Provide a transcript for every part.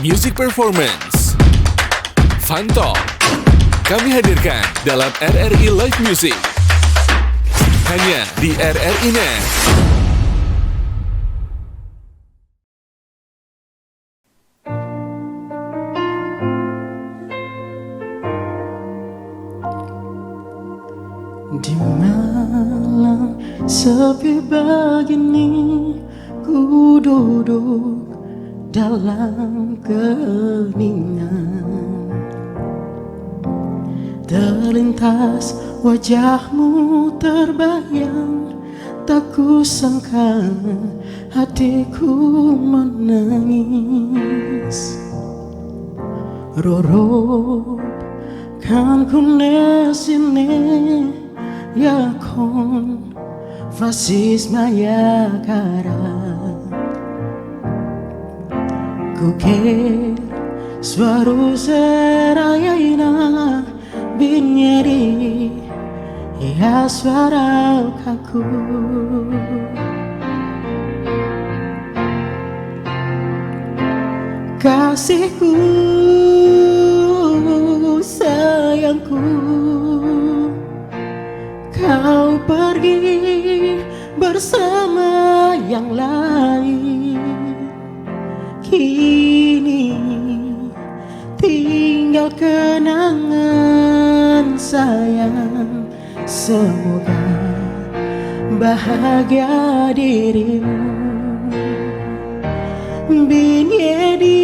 Music Performance, Fun Talk, kami hadirkan dalam RRI Live Music. Hanya di RRI Net. Di malam sepi begini, ku duduk dalam keheningan. Terlintas wajahmu terbayang, tak kusangka hatiku menangis. Roro kan ku nesine ya kon fascisma ya cara kuker suaru serayaina binyeri ya suara kaku kasihku sayangku, kau pergi bersama yang lain. Kini tinggal kenangan sayang. Semoga bahagia dirimu. Bin Yedi,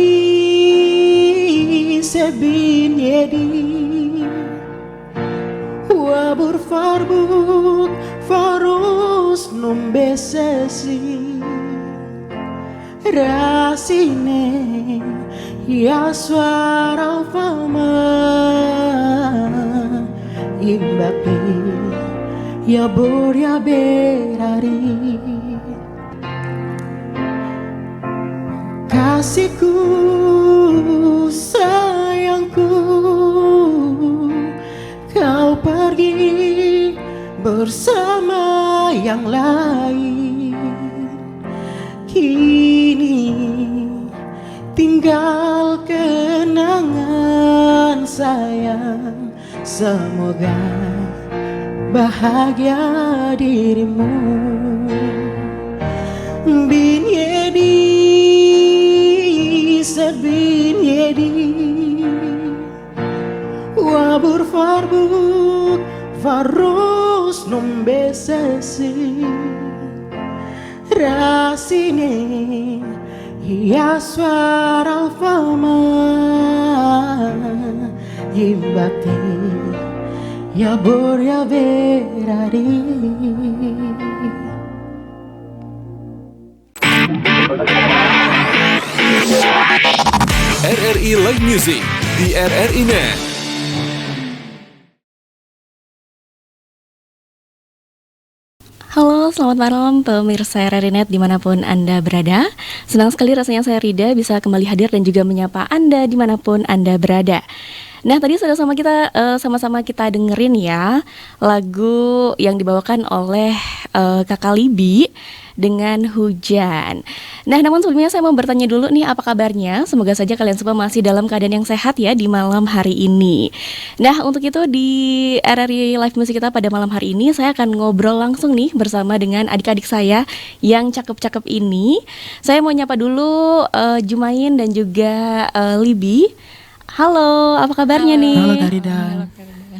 Sebin Yedi, Wabur farbuk farus non besesi rasine ya suara fama imbapi ya bor ya berari kasihku sayangku, kau pergi bersama yang lain. Kini tinggal kenangan sayang. Semoga bahagia dirimu. Bin Yedi, Sebin Yedi, Wabur farbuk farus non besesi rasine ya suara fama imbate ya bor ya berari. RRI Live Music di RRI Net. Halo, selamat malam pemirsa RRI Net dimanapun Anda berada. Senang sekali rasanya saya Rida bisa kembali hadir dan juga menyapa Anda dimanapun Anda berada. Nah, tadi sudah sama-sama kita dengerin ya lagu yang dibawakan oleh Kakak Libi dengan Hujan. Nah, namun sebelumnya saya mau bertanya dulu nih, apa kabarnya? Semoga saja kalian semua masih dalam keadaan yang sehat ya di malam hari ini. Nah, untuk itu di RRI Live Music kita pada malam hari ini saya akan ngobrol langsung nih bersama dengan adik-adik saya yang cakep-cakep ini. Saya mau nyapa dulu Jumain dan juga Libi. Halo, apa kabarnya nih? Halo Karida.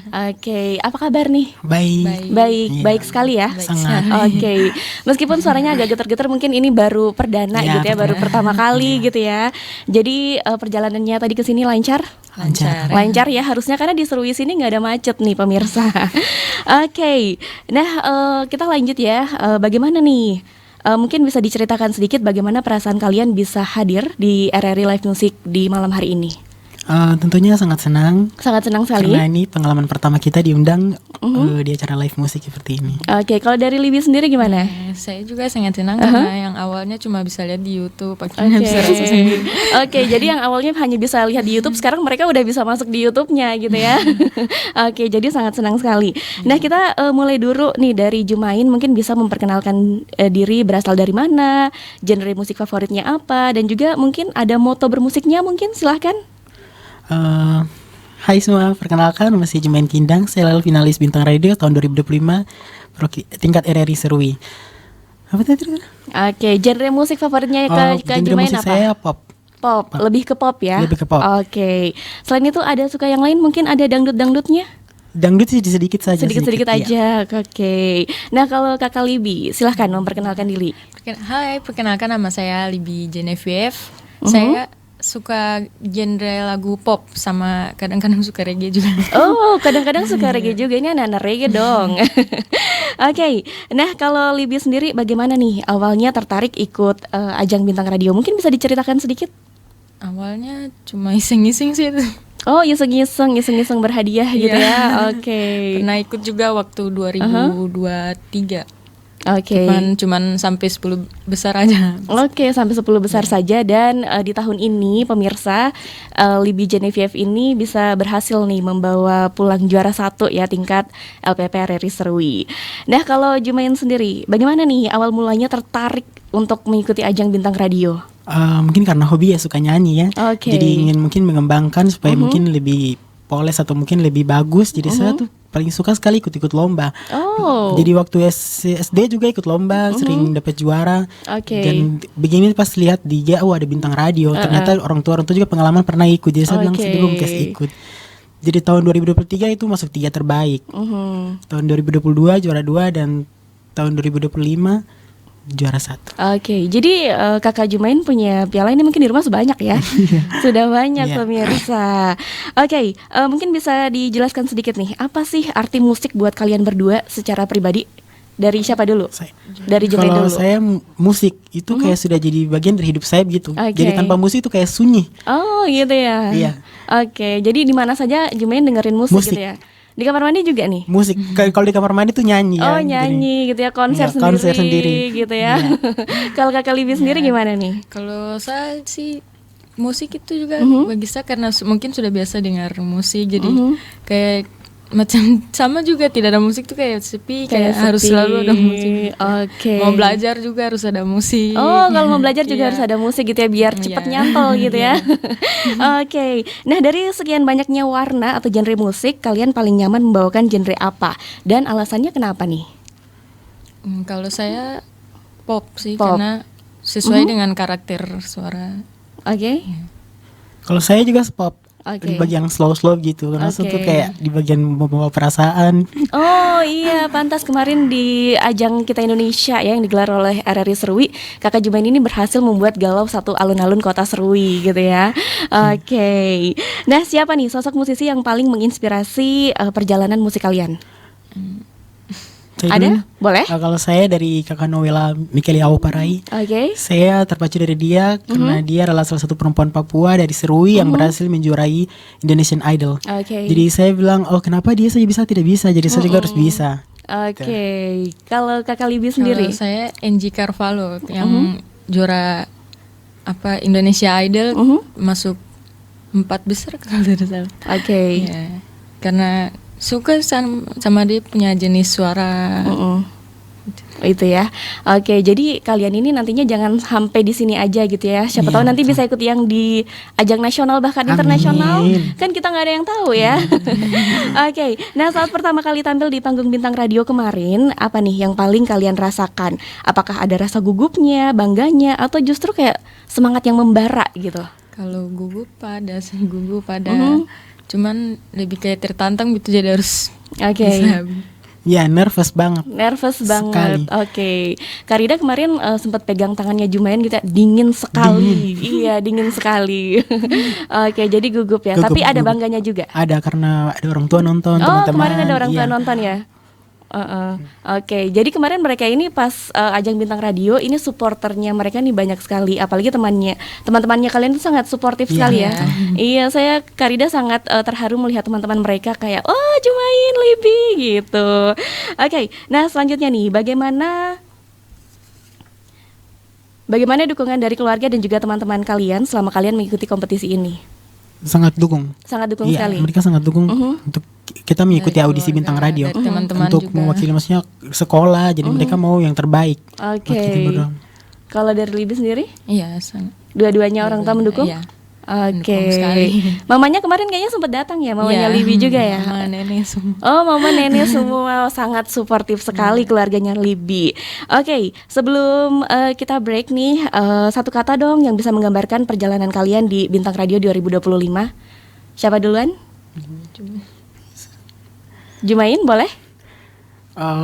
Oke, apa kabar nih? Baik. Baik sekali ya. Sangat. Oke, meskipun suaranya agak getar-getar, mungkin ini baru perdana Ya, gitu ya, baru pertama kali gitu ya. Jadi perjalanannya tadi ke sini lancar? Lancar ya, harusnya karena di Serui sini nggak ada macet nih pemirsa. Oke, nah kita lanjut ya. Bagaimana nih? Mungkin bisa diceritakan sedikit bagaimana perasaan kalian bisa hadir di RRI Live Music di malam hari ini? Tentunya sangat senang. Sangat senang sekali. Karena ini pengalaman pertama kita diundang di acara live musik seperti ini. Oke, kalau dari Libby sendiri gimana? Saya juga sangat senang karena yang awalnya cuma bisa lihat di YouTube, akhirnya bisa rasa sendiri. Oke, jadi yang awalnya hanya bisa lihat di YouTube, sekarang mereka udah bisa masuk di YouTube-nya gitu ya. Oke, jadi sangat senang sekali. Nah, kita mulai dulu nih dari Jumain, mungkin bisa memperkenalkan diri, berasal dari mana, genre musik favoritnya apa, dan juga mungkin ada moto bermusiknya mungkin, silahkan. Hai semua, perkenalkan nama saya Jumain Kindang. Saya lalu finalis Bintang Radio tahun 2025 tingkat RRI Serui. Apa tadi? Oke, genre musik favoritnya Kak genre Jumain musik apa? saya pop. Pop, lebih ke pop ya? Lebih ke pop. Oke, selain itu ada suka yang lain, mungkin ada dangdut-dangdutnya? Dangdut sih sedikit saja. Sedikit-sedikit iya. aja, oke. Nah, kalau Kakak Libby, silahkan memperkenalkan diri. Hai, perkenalkan nama saya Libby Genevieve. Saya suka genre lagu pop sama kadang-kadang suka reggae juga. Oh, kadang-kadang suka reggae juga. Ini anak-anak reggae dong. Oke, nah kalau Libby sendiri bagaimana nih awalnya tertarik ikut ajang Bintang Radio? Mungkin bisa diceritakan sedikit? Awalnya cuma iseng-iseng sih itu. Oh, iseng-iseng berhadiah gitu ya. Oke. Pernah ikut juga waktu 2023. Oke. Cuman sampai 10 besar aja. Oke, sampai 10 besar saja. Dan di tahun ini pemirsa, Libby Genevieve ini bisa berhasil nih membawa pulang juara 1 ya tingkat LPP RRI Serui. Nah, kalau Jumain sendiri, bagaimana nih awal mulanya tertarik untuk mengikuti ajang Bintang Radio? Mungkin karena hobi ya, suka nyanyi ya. Oke. Jadi ingin mungkin mengembangkan supaya mungkin lebih poles atau mungkin lebih bagus. Jadi saya tuh paling suka sekali ikut-ikut lomba. Oh. Jadi waktu SD juga ikut lomba, sering dapat juara. Oke. Dan begini pas lihat di IG, ada Bintang Radio. Ternyata orang tua juga pengalaman pernah ikut. Jadi saya bilang sedih gue mungkin ikut. Jadi tahun 2023 itu masuk 3 terbaik. Tahun 2022 juara 2 dan tahun 2025 juara 1. Oke, jadi Kakak Jumain punya piala ini mungkin di rumah sudah banyak ya. Sudah banyak pemirsa. Oke, mungkin bisa dijelaskan sedikit nih, apa sih arti musik buat kalian berdua secara pribadi? Dari siapa dulu? Dari Jumain dulu. Kalau saya musik itu kayak sudah jadi bagian dari hidup saya gitu. Jadi tanpa musik itu kayak sunyi. Oh, gitu ya. Iya. Oke, jadi di mana saja Jumain dengerin musik gitu ya. Di kamar mandi juga nih? Musik, kalau di kamar mandi tuh nyanyi ya. Oh, nyanyi gitu ya, konser sendiri gitu ya. Kalau Kakak Libby sendiri gimana nih? Kalau saya sih musik itu juga bagi saya karena mungkin sudah biasa dengar musik, jadi kayak macam sama juga tidak ada musik tuh kayak sepi, kayak harus selalu ada musik. Oke. Mau belajar juga harus ada musik. Oh, kalau mau belajar juga harus ada musik gitu ya biar cepat nyantol gitu ya. Oke. Nah, dari sekian banyaknya warna atau genre musik, kalian paling nyaman membawakan genre apa? Dan alasannya kenapa nih? Kalau saya pop sih, karena sesuai dengan karakter suara. Oke. Kalau saya juga pop. Oke. Di bagian slow gitu, karena tuh kayak di bagian membawa perasaan. Oh iya, pantas kemarin di ajang Kita Indonesia ya yang digelar oleh RRI Serui, Kakak Jumain ini berhasil membuat galau satu alun-alun kota Serui gitu ya. Oke. Nah, siapa nih sosok musisi yang paling menginspirasi perjalanan musik kalian? Ada? Boleh? Kalau saya dari Kakak Noella Mikeli Parai. Oke. Saya terpacu dari dia karena dia adalah salah satu perempuan Papua dari Serui yang berhasil menjuarai Indonesian Idol. Oke. Jadi saya bilang, kenapa dia saja bisa tidak bisa? Jadi saya juga harus bisa. Oke. Kalau Kakak Libby sendiri? Kalau saya Angie Carvalho yang juara Indonesia Idol, masuk 4 besar kalau tidak salah. Oke. Ya, karena suka sama dia punya jenis suara. Itu ya. Oke, jadi kalian ini nantinya jangan sampai di sini aja gitu ya. Siapa tahu nanti bisa ikut yang di ajang nasional bahkan internasional. Kan kita nggak ada yang tahu ya. Oke. Nah, saat pertama kali tampil di panggung Bintang Radio kemarin, apa nih yang paling kalian rasakan? Apakah ada rasa gugupnya, bangganya, atau justru kayak semangat yang membara gitu? Kalau gugup ada. Cuman lebih kayak tertantang gitu, jadi harus bisa. Ya, nervous banget. Oke. Karida kemarin sempat pegang tangannya Jumain gitu, dingin sekali. Iya, dingin sekali. Oke, jadi gugup ya. Tapi ada bangganya juga. Ada, karena ada orang tua nonton, teman-teman. Kemarin ada orang tua nonton ya. Oke, jadi kemarin mereka ini pas ajang Bintang Radio ini supporternya mereka nih banyak sekali, apalagi teman-temannya kalian itu sangat suportif sekali ya. Iya, saya Karida sangat terharu melihat teman-teman mereka kayak oh Jumain, Libby gitu. Oke, nah selanjutnya nih bagaimana dukungan dari keluarga dan juga teman-teman kalian selama kalian mengikuti kompetisi ini? Sangat dukung. Sangat dukung Iya, sekali. mereka sangat dukung untuk kita mengikuti audisi Bintang Radio teman-teman untuk juga. mewakili maksudnya sekolah. Jadi mereka mau yang terbaik. Oke. buat kita berdua. Kalau dari Libby sendiri? Iya, sangat. Dua-duanya orang tua mendukung? Iya. Oke. Mendukung sekali. Mamanya kemarin kayaknya sempat datang ya, mamanya Iya. Libby juga ya. Mama, nenek semua. Oh, mama nenek semua sangat suportif sekali keluarganya Libby. Oke, sebelum kita break nih, satu kata dong yang bisa menggambarkan perjalanan kalian di Bintang Radio 2025. Siapa duluan? Jumain, boleh?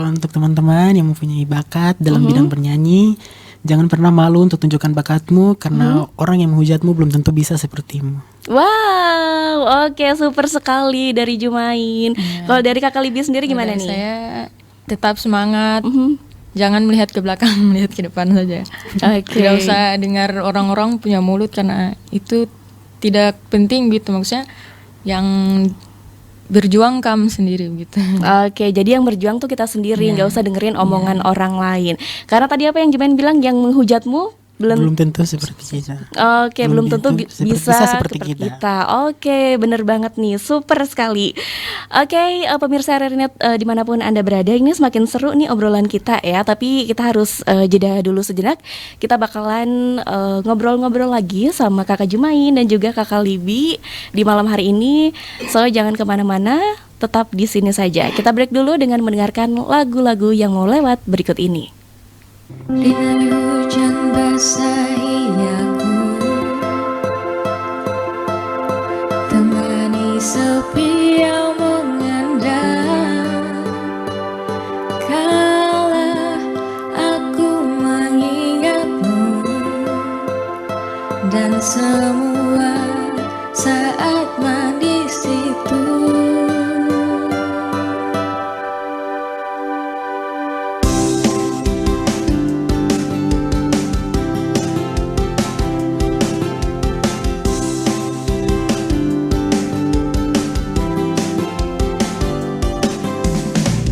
Untuk teman-teman yang mempunyai bakat dalam bidang bernyanyi, jangan pernah malu untuk tunjukkan bakatmu karena orang yang menghujatmu belum tentu bisa sepertimu. Wow, oke, super sekali dari Jumain. Kalau dari Kakak Libby sendiri gimana Dari nih? Saya tetap semangat. Jangan melihat ke belakang, melihat ke depan saja. Oke. Tidak usah dengar orang-orang punya mulut karena itu tidak penting gitu, maksudnya yang berjuang kamu sendiri gitu. Oke, jadi yang berjuang tuh kita sendiri, nggak usah dengerin omongan orang lain. Karena tadi apa yang Jumain bilang, yang menghujatmu belum tentu seperti kita. Oke, belum tentu bisa seperti kita. Oke, bener banget nih, super sekali. Oke, pemirsa RRI.net dimanapun Anda berada, ini semakin seru nih obrolan kita ya. Tapi kita harus jeda dulu sejenak. Kita bakalan ngobrol-ngobrol lagi sama Kakak Jumain dan juga Kakak Libby di malam hari ini. So, jangan kemana-mana, tetap di sini saja. Kita break dulu dengan mendengarkan lagu-lagu yang mau lewat berikut ini. Ringai hujan basahi aku, temani sepi yang mengendam. Kala aku mengingatmu dan semua saat mandi situ.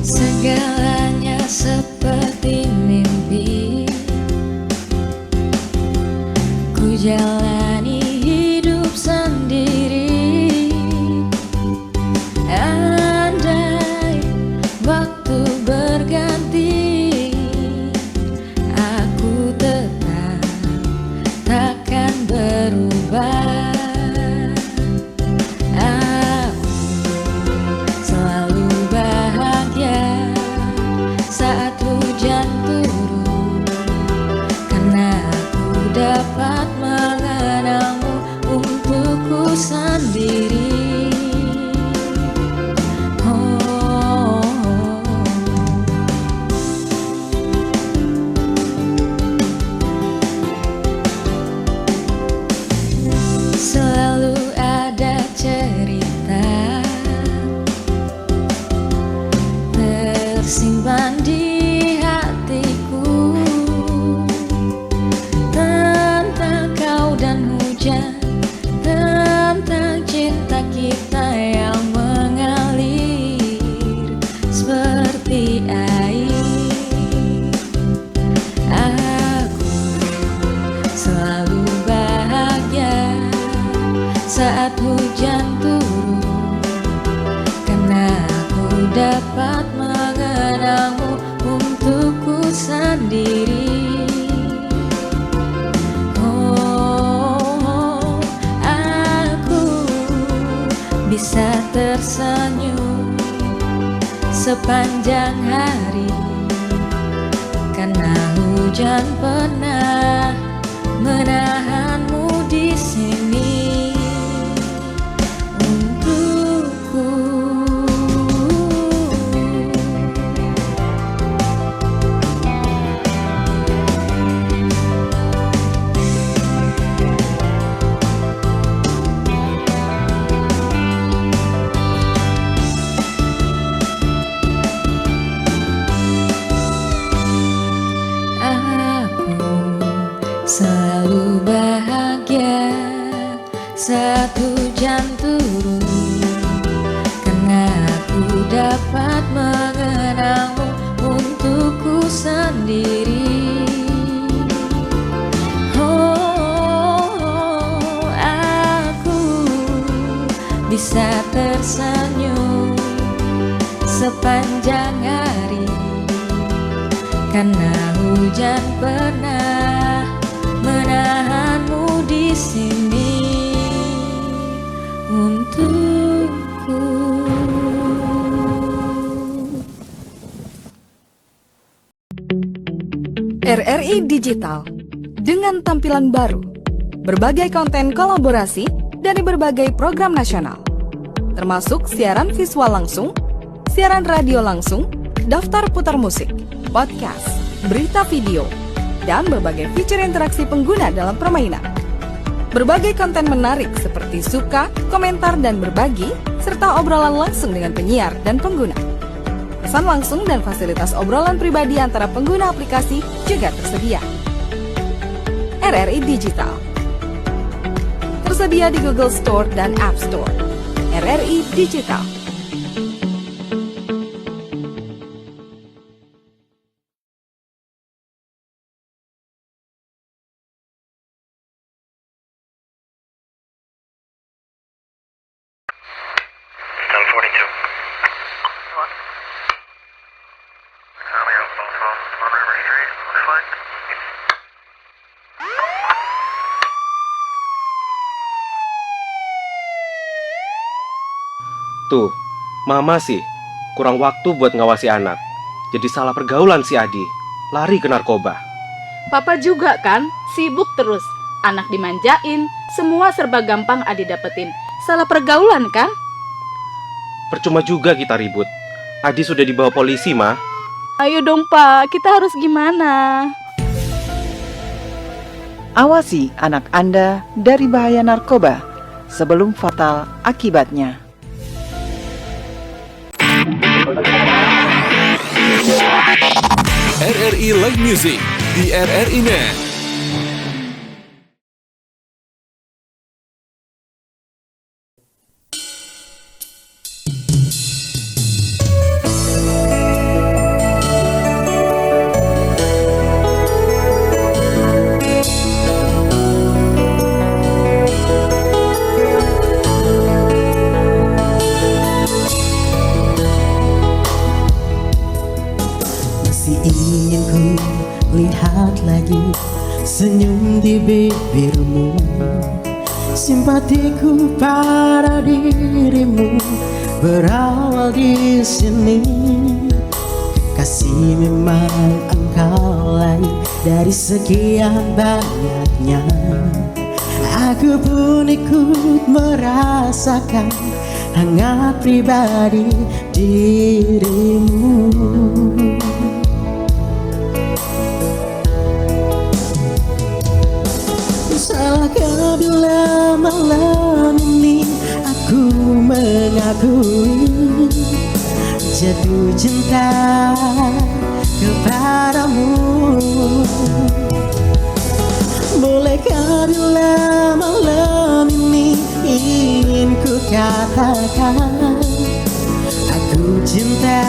Segalanya seperti mimpi, ku jalani hidup sendiri. Andai waktu berganti, aku tetap takkan berubah. Selalu bahagia saat hujan turun, karena aku dapat mengenangmu untukku sendiri. Oh. Selalu ada cerita tersimpan di hatiku tentang kau dan hujan, tentang cinta kita yang mengalir seperti air. Aku selalu bahagia saat hujan turun, karena aku dapat mengenangmu untukku sendiri. Oh, aku bisa tersenyum sepanjang hari, karena hujan pernah menahanmu di sini untukku. bahagia saat hujan turun, karena aku dapat mengenangmu untukku sendiri. Oh, aku bisa tersenyum sepanjang hari, karena hujan pernah menahanmu di sini untukku. RRI Digital dengan tampilan baru, berbagai konten kolaborasi dari berbagai program nasional, termasuk siaran visual langsung, siaran radio langsung, daftar putar musik, podcast, berita video, dan berbagai fitur interaksi pengguna dalam permainan. Berbagai konten menarik seperti suka, komentar, dan berbagi, serta obrolan langsung dengan penyiar dan pengguna. Pesan langsung dan fasilitas obrolan pribadi antara pengguna aplikasi juga tersedia. RRI Digital tersedia di Google Store dan App Store. RRI Digital. Tuh, mama sih kurang waktu buat ngawasi anak. Jadi salah pergaulan si Adi, lari ke narkoba. Papa juga kan, sibuk terus. Anak dimanjain, semua serba gampang Adi dapetin. Salah pergaulan kan? Percuma juga kita ribut. Adi sudah dibawa polisi, Ma. Ayo dong Pak, kita harus gimana? Awasi anak Anda dari bahaya narkoba sebelum fatal akibatnya. RRI Live Music di RRI Net. Lihat lagi senyum di bibirmu, simpatiku pada dirimu berawal di sini. Kasih memang engkau lain dari sekian banyaknya. Aku pun ikut merasakan hangat pribadi dirimu. Salahkah bila malam ini aku mengakui jatuh cinta kepadamu? Bolehkah bila malam ini ingin ku katakan aku cinta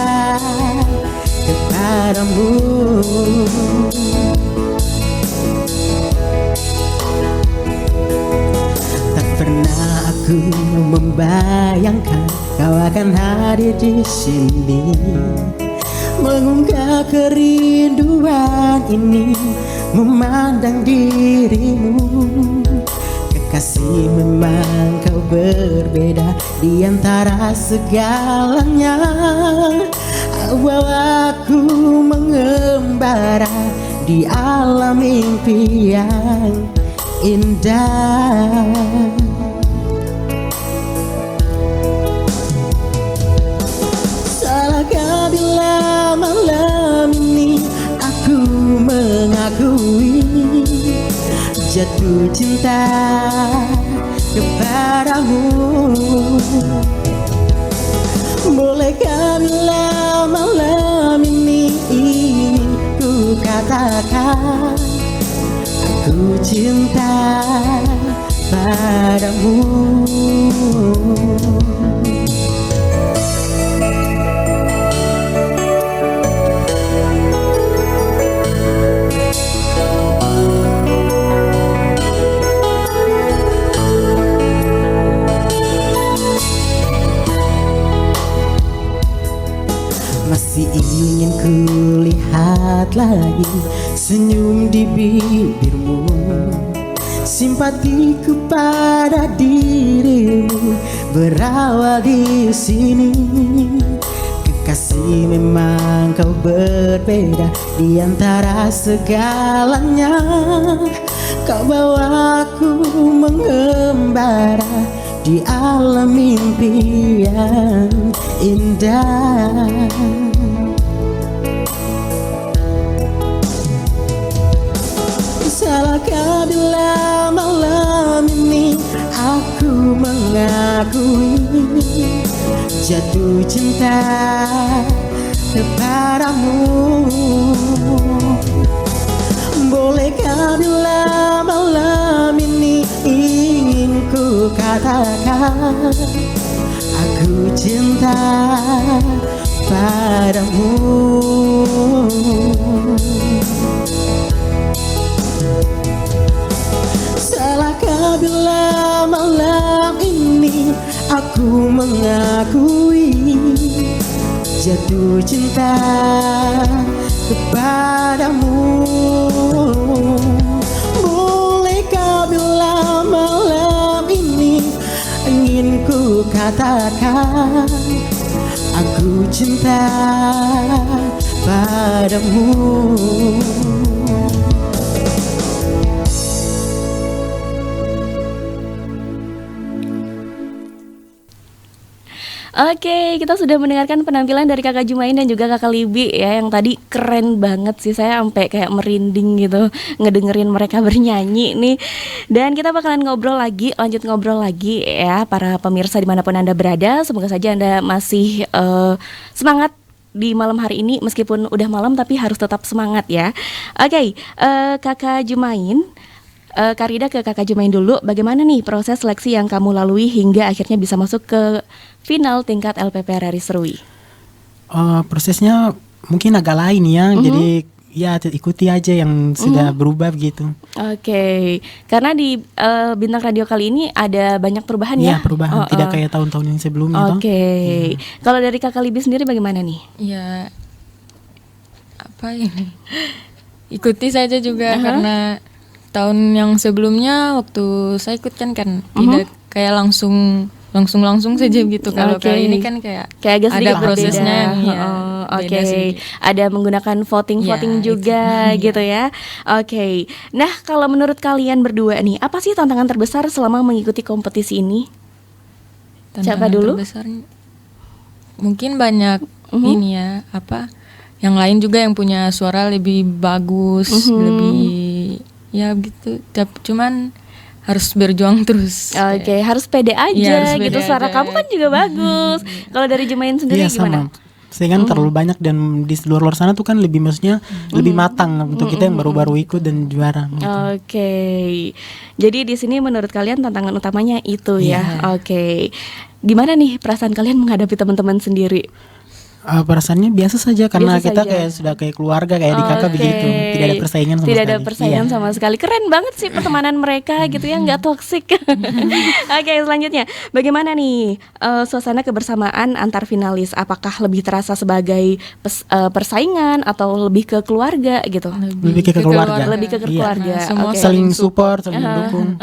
kepadamu? Pernah aku membayangkan kau akan hadir di sini, mengunggah kerinduan ini, memandang dirimu. Kekasih memang kau berbeda di antara segalanya. Bawa aku mengembara di alam mimpi yang indah. Salahkah bila malam ini aku mengakui jatuh cinta kepadamu? Bolehkah bila malam ini ingin ku katakan aku cinta padamu. Masih ingin kulihat lagi senyum di bibirmu, simpatiku pada dirimu berawal di sini. Kekasih, memang kau berbeda di antara segalanya. Kau bawaku mengembara di alam mimpi yang indah. Salahkah bila malam ini aku mengakui jatuh cinta kepadamu? Bolehkah bila malam ini ingin ku katakan aku cinta padamu? Salahkah bila malam ini aku mengakui jatuh cinta kepadamu? Bolehkah bila malam ini ingin ku katakan aku cinta padamu? Oke, kita sudah mendengarkan penampilan dari Kakak Jumain dan juga Kakak Libi ya, yang tadi keren banget sih, saya sampai kayak merinding gitu ngedengerin mereka bernyanyi nih. Dan kita bakalan lanjut ngobrol lagi ya para pemirsa dimanapun Anda berada. Semoga saja Anda masih semangat di malam hari ini, meskipun udah malam tapi harus tetap semangat ya. Oke, Kakak Jumain, Kak Rida ke Kakak Jumain dulu. Bagaimana nih proses seleksi yang kamu lalui hingga akhirnya bisa masuk ke final tingkat LPP RRI Serui? Prosesnya mungkin agak lain ya. Jadi ya ikuti aja yang sudah berubah gitu. Oke. Karena di Bintang Radio kali ini ada banyak perubahan ya? Iya, perubahan. Tidak kayak tahun-tahun yang sebelumnya. Oke. Kalau dari Kakak Libi sendiri bagaimana nih? Ya, apa ini? Ikuti saja juga karena tahun yang sebelumnya waktu saya ikut kan tidak kayak langsung saja gitu. Kalau kali ini kan kayak agak ada prosesnya. Oke. Ada menggunakan voting juga gitu ya. Oke. Nah, kalau menurut kalian berdua nih, apa sih tantangan terbesar selama mengikuti kompetisi ini? Siapa dulu? Terbesar mungkin banyak ini ya, yang lain juga yang punya suara lebih bagus, lebih ya gitu. Cuman harus berjuang terus. Oke, harus pede aja gitu. Suara kamu kan juga bagus. Kalau dari Jumain sendiri gimana? Sama. Saya kan terlalu banyak, dan di luar sana tuh kan lebih, maksudnya lebih matang untuk kita yang baru-baru ikut dan juara. Oke. Jadi di sini menurut kalian tantangan utamanya itu ya. Oke. Gimana nih perasaan kalian menghadapi teman-teman sendiri? Perasaannya biasa saja karena Biasa kita saja. kayak sudah kayak keluarga, kayak di kakak begitu. Tidak ada persaingan sama Tidak sekali. ada persaingan sama sekali. Keren banget sih pertemanan mereka gitu ya, nggak toksik. Oke, selanjutnya bagaimana nih suasana kebersamaan antar finalis? Apakah lebih terasa sebagai persaingan atau lebih ke keluarga gitu? Lebih ke keluarga. Lebih ke keluarga. Semua Oke. Saling support, saling mendukung.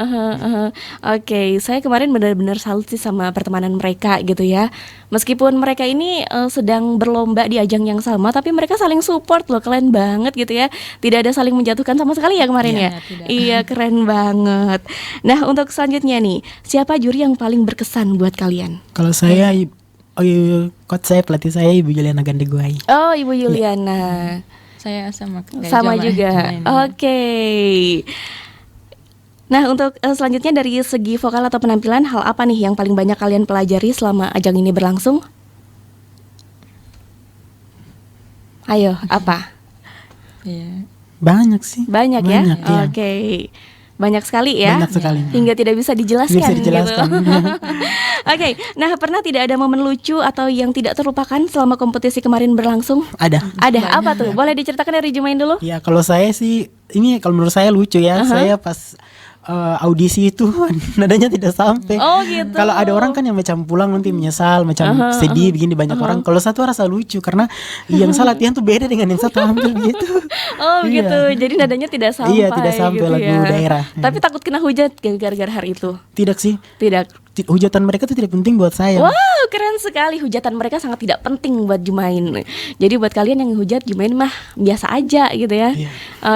Oke, saya kemarin benar-benar salut sih sama pertemanan mereka gitu ya. Meskipun mereka ini sedang berlomba di ajang yang sama, tapi mereka saling support loh, keren banget gitu ya. Tidak ada saling menjatuhkan sama sekali ya kemarin ya. Iya, keren banget. Nah, untuk selanjutnya nih, siapa juri yang paling berkesan buat kalian? Kalau saya, coach saya, pelatih saya Ibu Juliana Gandeguai. Oh, Ibu Yuliana. Saya sama Juga. Oke. Nah, untuk selanjutnya dari segi vokal atau penampilan, hal apa nih yang paling banyak kalian pelajari selama ajang ini berlangsung? Ayo, apa? Iya. Banyak sih. Banyak ya? iya. Oke. Banyak sekali ya. Banyak sekali. Hingga tidak bisa dijelaskan. Bisa dijelaskan. Gitu. Oke, nah pernah tidak ada momen lucu atau yang tidak terlupakan selama kompetisi kemarin berlangsung? Ada. Ada apa tuh? Boleh diceritakan dari Jumain dulu? Ya kalau saya sih, ini kalau menurut saya lucu ya. Saya pas audisi itu nadanya tidak sampai. Oh gitu. Kalau ada orang kan yang macam pulang nanti menyesal, macam sedih begini banyak orang. Kalau satu rasa lucu karena yang salah latihan tuh beda dengan yang satu tampil gitu. Oh gitu. Jadi nadanya tidak sampai. Iya, tidak sampai gitu lagu ya. daerah. Tapi takut kena hujat gara-gara hari itu? Tidak sih. Tidak. Hujatan mereka itu tidak penting buat saya. Wow, keren sekali. Hujatan mereka sangat tidak penting buat Jumain. Jadi buat kalian yang hujat Jumain mah biasa aja gitu ya. Iya.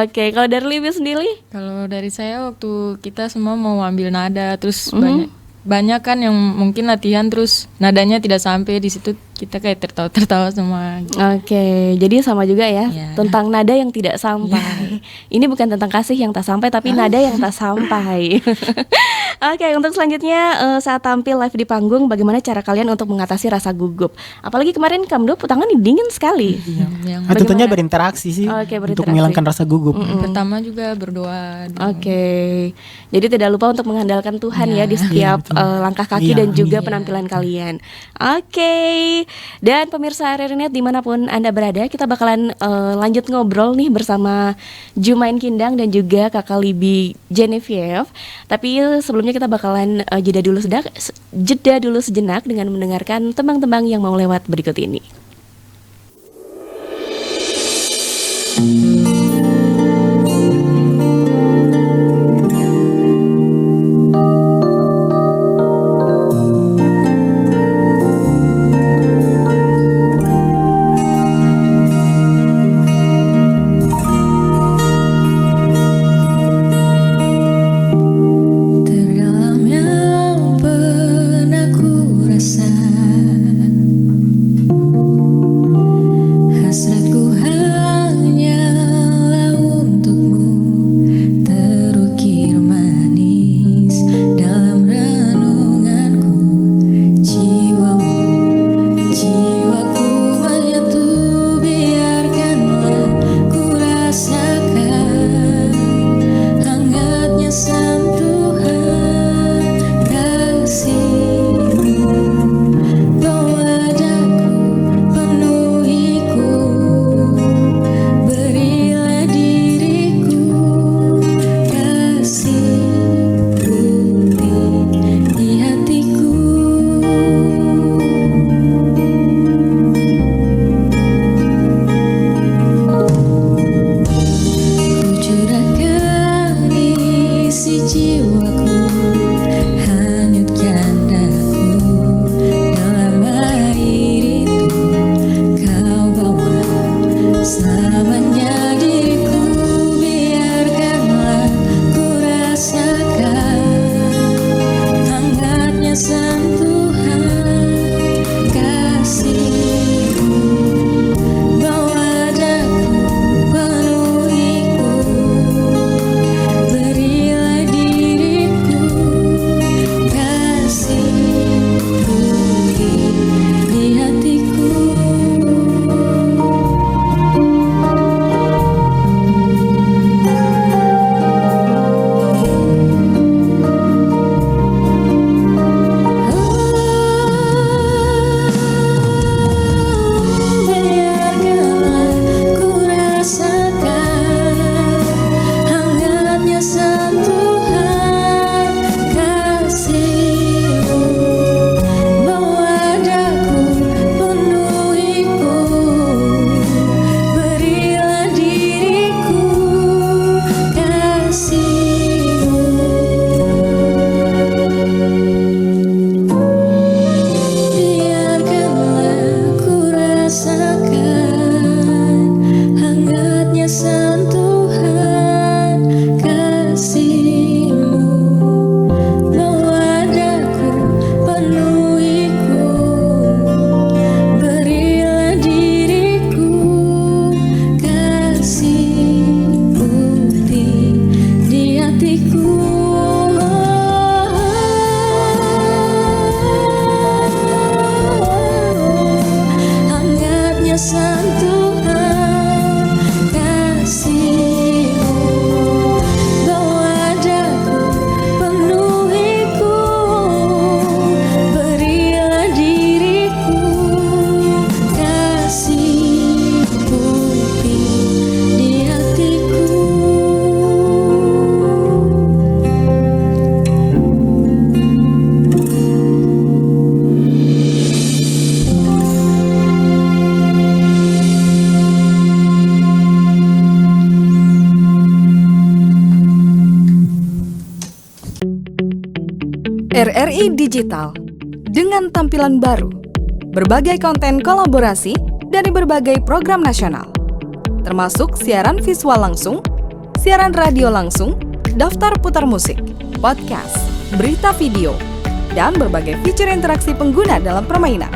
Oke, kalau dari Libby sendiri? Kalau dari saya waktu kita semua mau ambil nada, terus banyak kan yang mungkin latihan terus nadanya tidak sampai, di situ kita kayak tertawa-tertawa semua. Oke, jadi sama juga ya, Iya. tentang nada yang tidak sampai. Ini bukan tentang kasih yang tak sampai, tapi nada yang tak sampai. Oke, untuk selanjutnya saat tampil live di panggung, bagaimana cara kalian untuk mengatasi rasa gugup? Apalagi kemarin Kamdo tangan dingin sekali. Yang Tentunya berinteraksi sih Oke, untuk berinteraksi. menghilangkan rasa gugup. pertama juga berdoa. Oke, jadi tidak lupa untuk mengandalkan Tuhan ya di setiap langkah kaki Iya, dan juga amin. penampilan kalian. Oke, dan pemirsa RRI Net dimanapun Anda berada, kita bakalan lanjut ngobrol nih bersama Jumain Kindang dan juga Kakak Libby Genevieve. Tapi sebelumnya kita bakalan jeda dulu sejenak dengan mendengarkan tembang-tembang yang mau lewat berikut ini. Terdalam yang pernah ku rasa, hasratku hanya RRI Digital dengan tampilan baru, berbagai konten kolaborasi dari berbagai program nasional, termasuk siaran visual langsung, siaran radio langsung, daftar putar musik, podcast, berita video, dan berbagai fitur interaksi pengguna dalam permainan.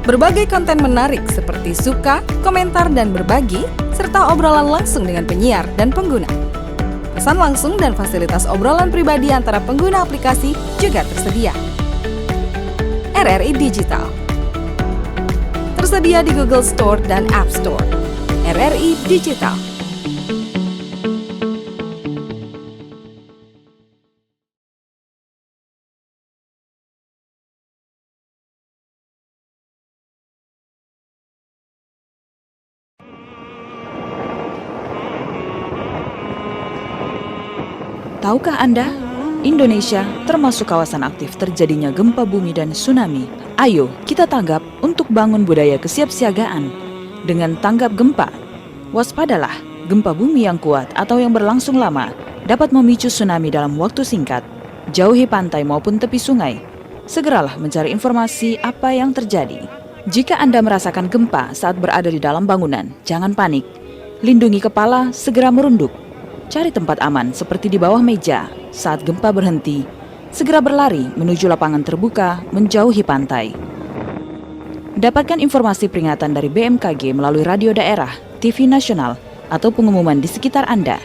Berbagai konten menarik seperti suka, komentar, dan berbagi, serta obrolan langsung dengan penyiar dan pengguna. Pesan langsung dan fasilitas obrolan pribadi antara pengguna aplikasi juga tersedia. RRI Digital tersedia di Google Store dan App Store. RRI Digital. Tahukah Anda, Indonesia termasuk kawasan aktif terjadinya gempa bumi dan tsunami. Ayo kita tanggap untuk bangun budaya kesiapsiagaan. Dengan tanggap gempa, waspadalah gempa bumi yang kuat atau yang berlangsung lama dapat memicu tsunami dalam waktu singkat. Jauhi pantai maupun tepi sungai. Segeralah mencari informasi apa yang terjadi. Jika Anda merasakan gempa saat berada di dalam bangunan, jangan panik. Lindungi kepala, segera merunduk. Cari tempat aman seperti di bawah meja. Saat gempa berhenti, segera berlari menuju lapangan terbuka menjauhi pantai. Dapatkan informasi peringatan dari BMKG melalui radio daerah, TV nasional, atau pengumuman di sekitar Anda.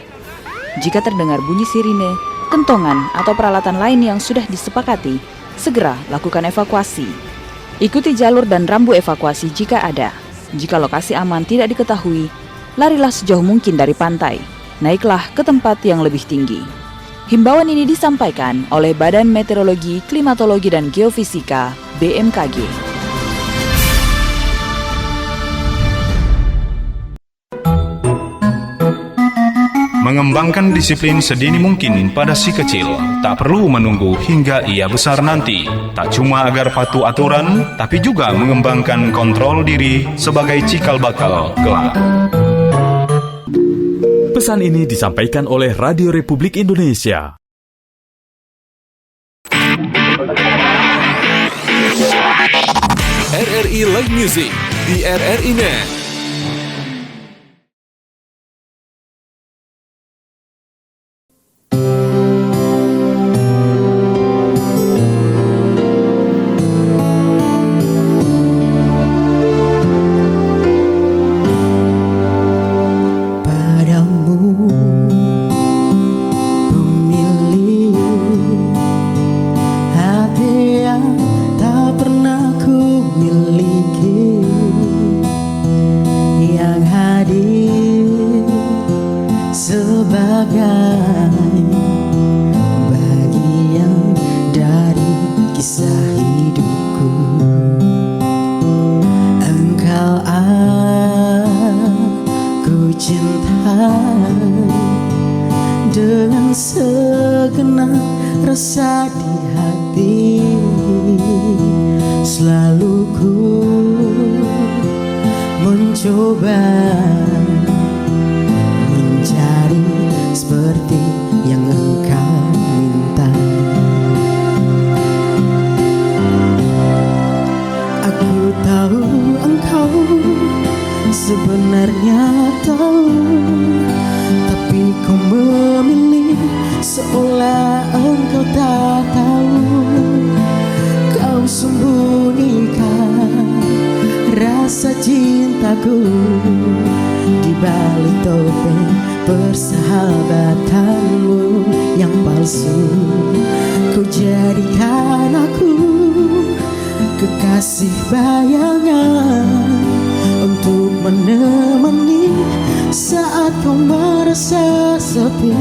Jika terdengar bunyi sirine, kentongan, atau peralatan lain yang sudah disepakati, segera lakukan evakuasi. Ikuti jalur dan rambu evakuasi jika ada. Jika lokasi aman tidak diketahui, larilah sejauh mungkin dari pantai. Naiklah ke tempat yang lebih tinggi. Himbauan ini disampaikan oleh Badan Meteorologi, Klimatologi, dan Geofisika (BMKG). Mengembangkan disiplin sedini mungkin pada si kecil, tak perlu menunggu hingga ia besar nanti. Tak cuma agar patuh aturan, tapi juga mengembangkan kontrol diri sebagai cikal bakal kelak. Pesan ini disampaikan oleh Radio Republik Indonesia. RRI Live Music di RRI Net. Dengan segenap rasa di hati, selalu ku mencoba mencari seperti yang engkau minta. Aku tahu engkau sebenarnya tahu, tapi kau memilih seolah engkau tak tahu. Kau sembunyikan rasa cintaku di balik topeng persahabatanmu yang palsu. Kau jadikan aku kekasih bayangan untuk menemani saat kau merasa sepi.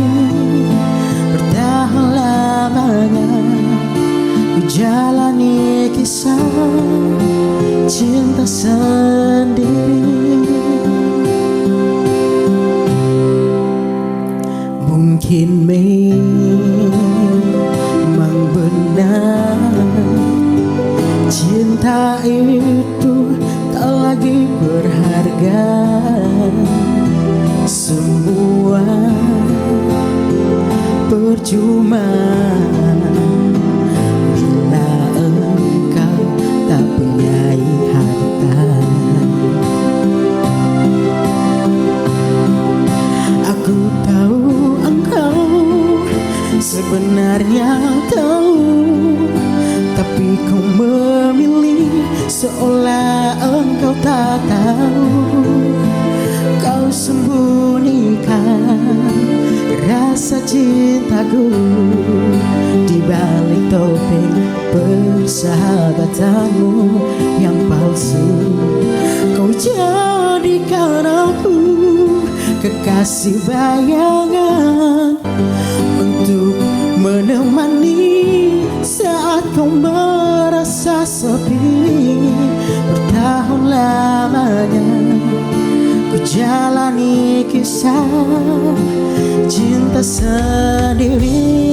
Bertahan lamanya ku jalani kisah cinta sendiri. Mungkin memang benar cinta itu tak lagi berharga. Semua percuma seolah engkau tak tahu. Kau sembunyikan rasa cintaku di balik topeng persahabatanmu yang palsu. Kau jadikan aku kekasih bayangan untuk menemani saat kau merasa sepi. Bertahun lamanya ku jalani kisah cinta sendiri,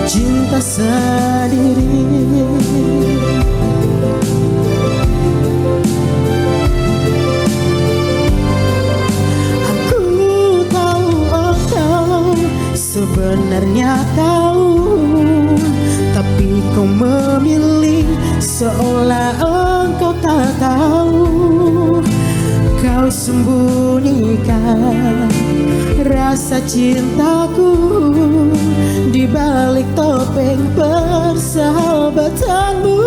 cinta sendiri. Aku tahu engkau sebenarnya tahu, tapi kau memilih seolah engkau tak tahu. Kau sembunyikan rasa cintaku di balik topeng persahabatanmu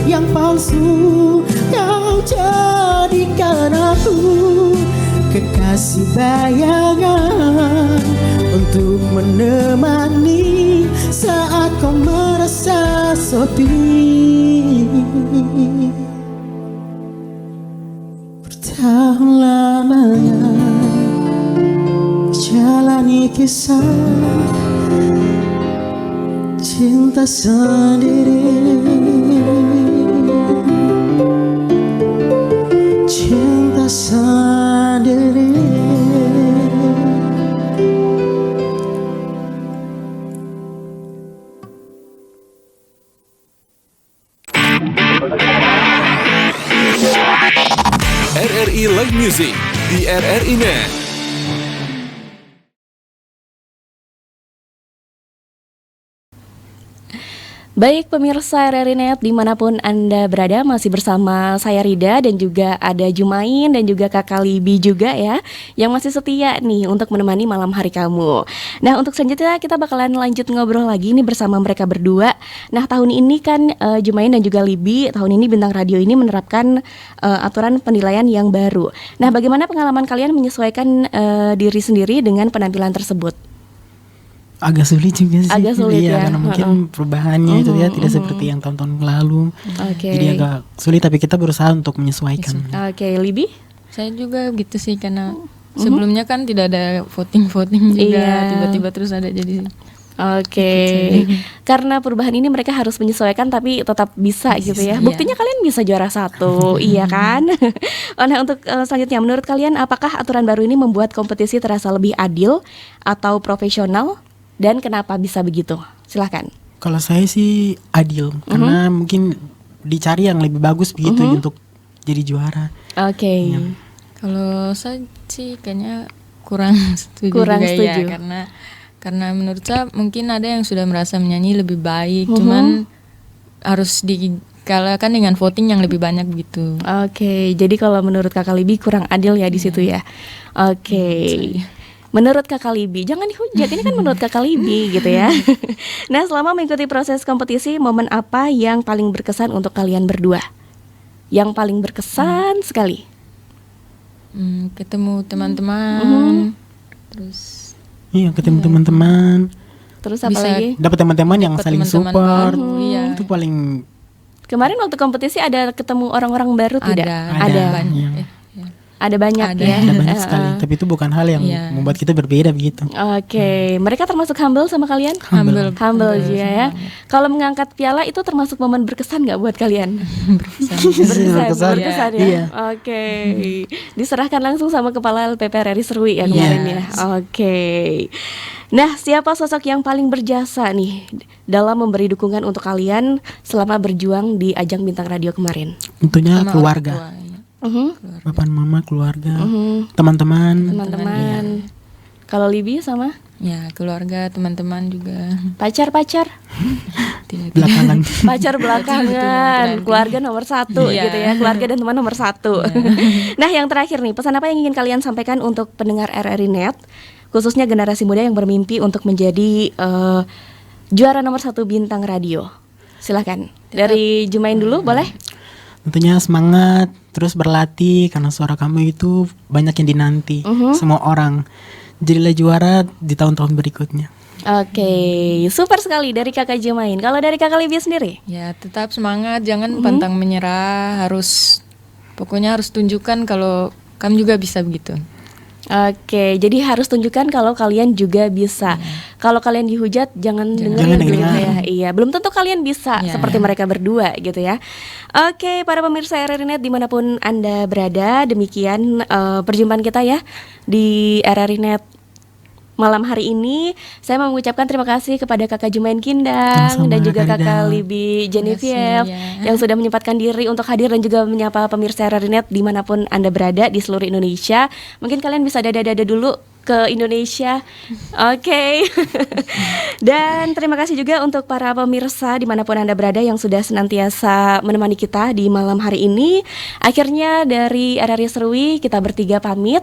yang palsu. Kau jadikan aku kekasih bayangan untuk menemani saat kau merasa sepi. Bertahun lamanya jalani kisah cinta sendiri, cinta sendiri. RRI Live Music di RRI Net. Baik pemirsa RRI Net dimanapun Anda berada, masih bersama saya Rida dan juga ada Jumain dan juga Kakak Libi juga ya, yang masih setia nih untuk menemani malam hari kamu. Nah untuk selanjutnya kita bakalan lanjut ngobrol lagi nih bersama mereka berdua. Nah tahun ini kan Jumain dan juga Libi, tahun ini Bintang Radio ini menerapkan aturan penilaian yang baru. Nah bagaimana pengalaman kalian menyesuaikan diri sendiri dengan penampilan tersebut? Agak sulit juga sih. Agak sulit ya. Karena mungkin perubahannya itu ya tidak seperti yang tahun-tahun lalu. Jadi agak sulit, tapi kita berusaha untuk menyesuaikan. Oke, Libi? Saya juga gitu sih, karena sebelumnya kan tidak ada voting-voting juga, tiba-tiba terus ada jadi. Karena perubahan ini mereka harus menyesuaikan tapi tetap bisa gitu ya. Buktinya kalian bisa juara 1, iya kan? Nah untuk selanjutnya, menurut kalian apakah aturan baru ini membuat kompetisi terasa lebih adil atau profesional? Dan kenapa bisa begitu? Silahkan. Kalau saya sih adil, karena mungkin dicari yang lebih bagus begitu untuk jadi juara. Kalau saya sih kayaknya kurang setuju ya, karena menurut saya mungkin ada yang sudah merasa menyanyi lebih baik, cuman harus dikalahkan dengan voting yang lebih banyak begitu. Jadi kalau menurut Kakak Libi kurang adil ya di situ ya. Menurut Kakak Libi, jangan dihujat, ini kan menurut Kakak Libi gitu ya. Nah selama mengikuti proses kompetisi, momen apa yang paling berkesan untuk kalian berdua? Yang paling berkesan sekali? Ketemu teman-teman, terus ketemu teman-teman. Terus apa lagi? Dapat teman-teman yang saling support. Itu paling. Kemarin waktu kompetisi ada ketemu orang-orang baru tidak? Ada. Ada banyak ya. Ada banyak sekali. Tapi itu bukan hal yang membuat kita berbeda begitu. Mereka termasuk humble sama kalian? Humble juga ya. Kalau mengangkat piala itu termasuk momen berkesan nggak buat kalian? Berkesan ya. Diserahkan langsung sama Kepala LPP RRI Serwi ya kemarin ya. Nah, siapa sosok yang paling berjasa nih dalam memberi dukungan untuk kalian selama berjuang di ajang Bintang Radio kemarin? Tentunya keluarga. Bapak, mama, keluarga, teman-teman. Kalau Libi sama? Ya, keluarga, teman-teman juga. Pacar? Belakangan. Pacar belakangan. Keluarga nomor 1 gitu ya. Keluarga dan teman nomor 1. Nah, yang terakhir nih, pesan apa yang ingin kalian sampaikan untuk pendengar RRI Net, khususnya generasi muda yang bermimpi untuk menjadi juara nomor 1 Bintang Radio? Silakan. Dari Jumain dulu boleh? Tentunya semangat, terus berlatih karena suara kamu itu banyak yang dinanti semua orang. Jadilah juara di tahun-tahun berikutnya. Oke, super sekali dari Kakak Jumain. Kalau dari Kakak Libya sendiri? Ya, tetap semangat, jangan pantang menyerah, pokoknya harus tunjukkan kalau kamu juga bisa begitu. Oke, jadi harus tunjukkan kalau kalian juga bisa. Kalau kalian dihujat jangan dengerin dulu ya. Iya, belum tentu kalian bisa seperti mereka berdua gitu ya. Oke, para pemirsa RRI Net dimanapun Anda berada, demikian perjumpaan kita ya di RRI Net malam hari ini. Saya mau mengucapkan terima kasih kepada Kakak Jumain Kindang dan juga Kakak Libi Genevieve yang sudah menyempatkan diri untuk hadir dan juga menyapa pemirsa RRI Net dimanapun Anda berada di seluruh Indonesia. Mungkin kalian bisa dada-dada dulu ke Indonesia. Oke. Dan terima kasih juga untuk para pemirsa dimanapun Anda berada yang sudah senantiasa menemani kita di malam hari ini. Akhirnya dari RRI Serui kita bertiga pamit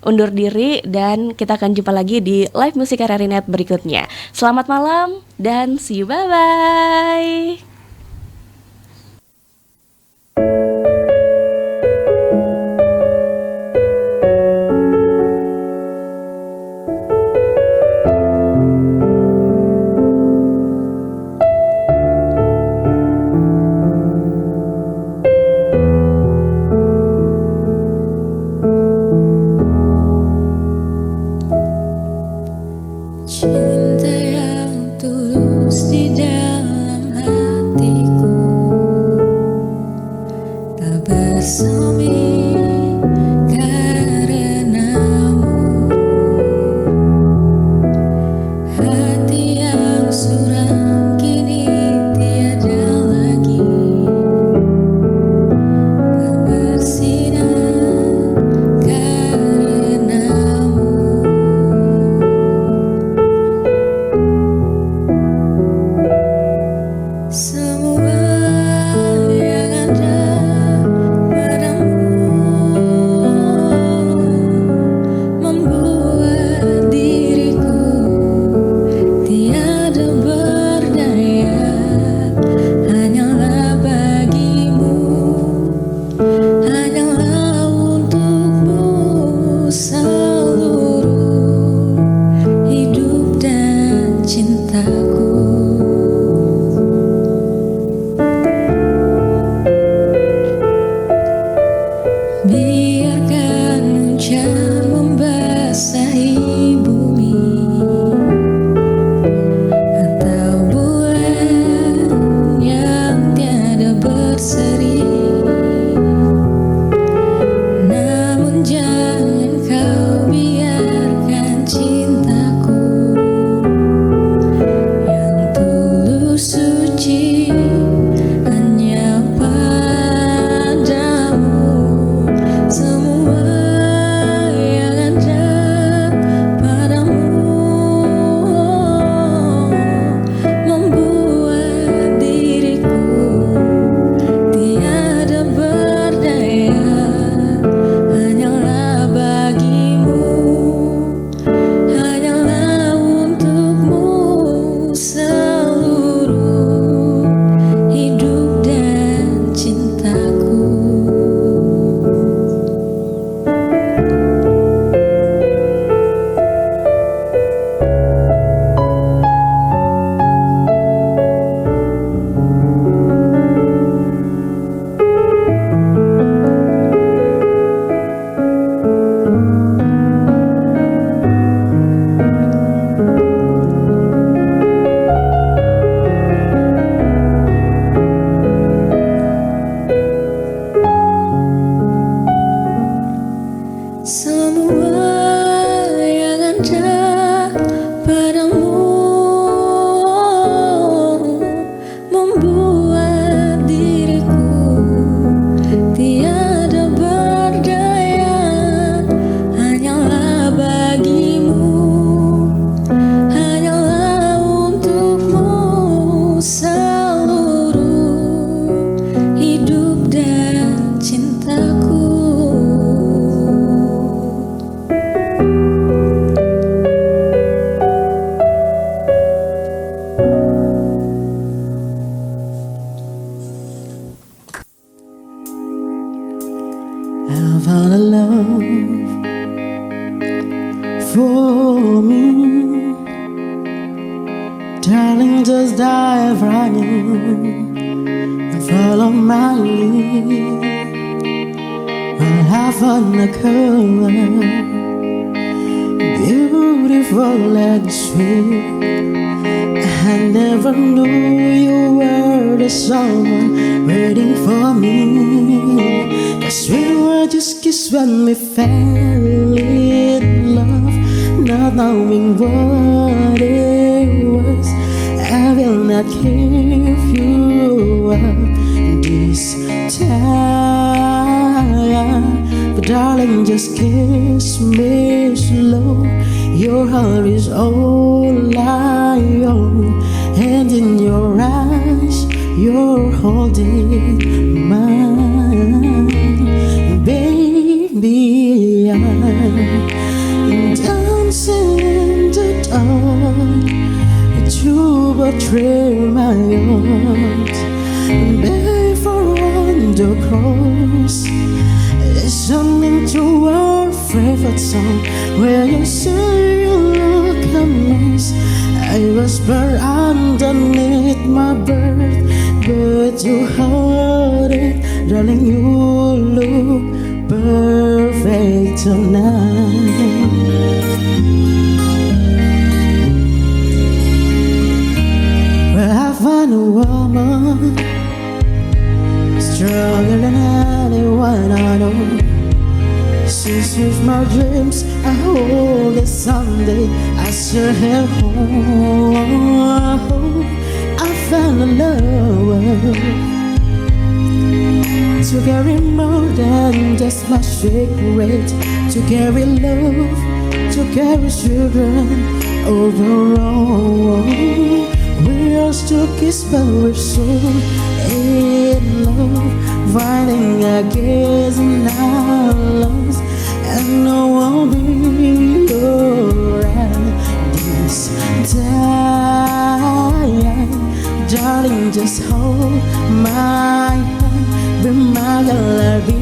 undur diri dan kita akan jumpa lagi di live musik RRI Net berikutnya. Selamat malam dan see you, bye-bye. Cinta yang tulus di dalam hatiku Darling, just dive right in and follow my lead. We'll have fun color, beautiful and sweet. I never knew you were the someone waiting for me. The sweet word just kissed when we fell in love, not knowing what it was. I will not give you up this time, but darling, just kiss me slow. Your heart is all I own, and in your eyes you're holding mine. Baby, I'm dancing in the dark to betray my heart. Barefoot on the cross, listening to our favorite song, where you say you look a mess. I whisper underneath my breath, but you heard it. Darling, you look perfect tonight. Well, I find a woman stronger than anyone I know. She suits my dreams. I hope that someday I shall have home. I found a love to carry more than just my secret, to carry love, to carry children overall. We are still kissed, but we're so in love, fighting against our loves, and no one will be alright this time. Darling, just hold my hand, be my girl, I'll be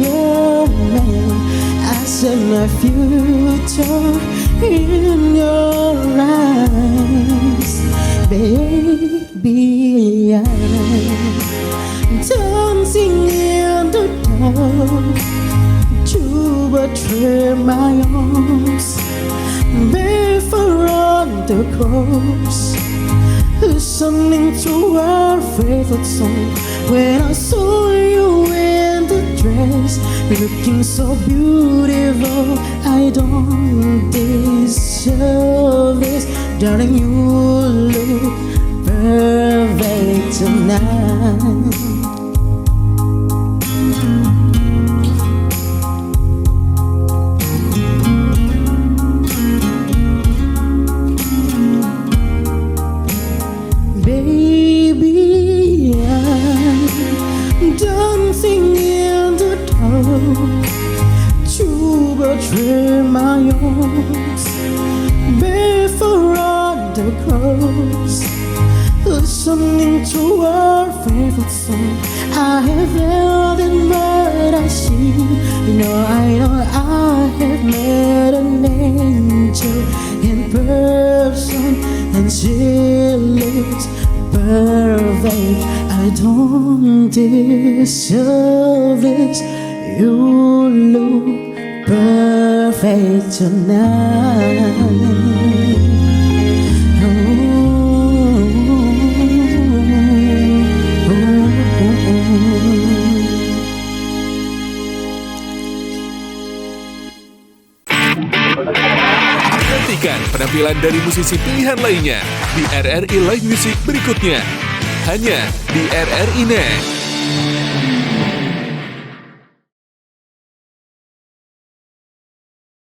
your man. I see my future in your eyes. Baby, I'm dancing in the dark to betray my arms. Barefoot on the cross, listening to our favorite song, when I saw you in the dress, looking so beautiful. I don't deserve this. Darling, you look perfect tonight. Baby, I'm dancing in the dark to betray my arms. Barefoot on the cross, listening to our favorite song. I have held in what I see. I know I have met an angel in person, and she looks perfect. I don't deserve this. You look perfect tonight. Nantikan penampilan dari musisi pilihan lainnya di RRI Live Music berikutnya. Hanya di RRI Net.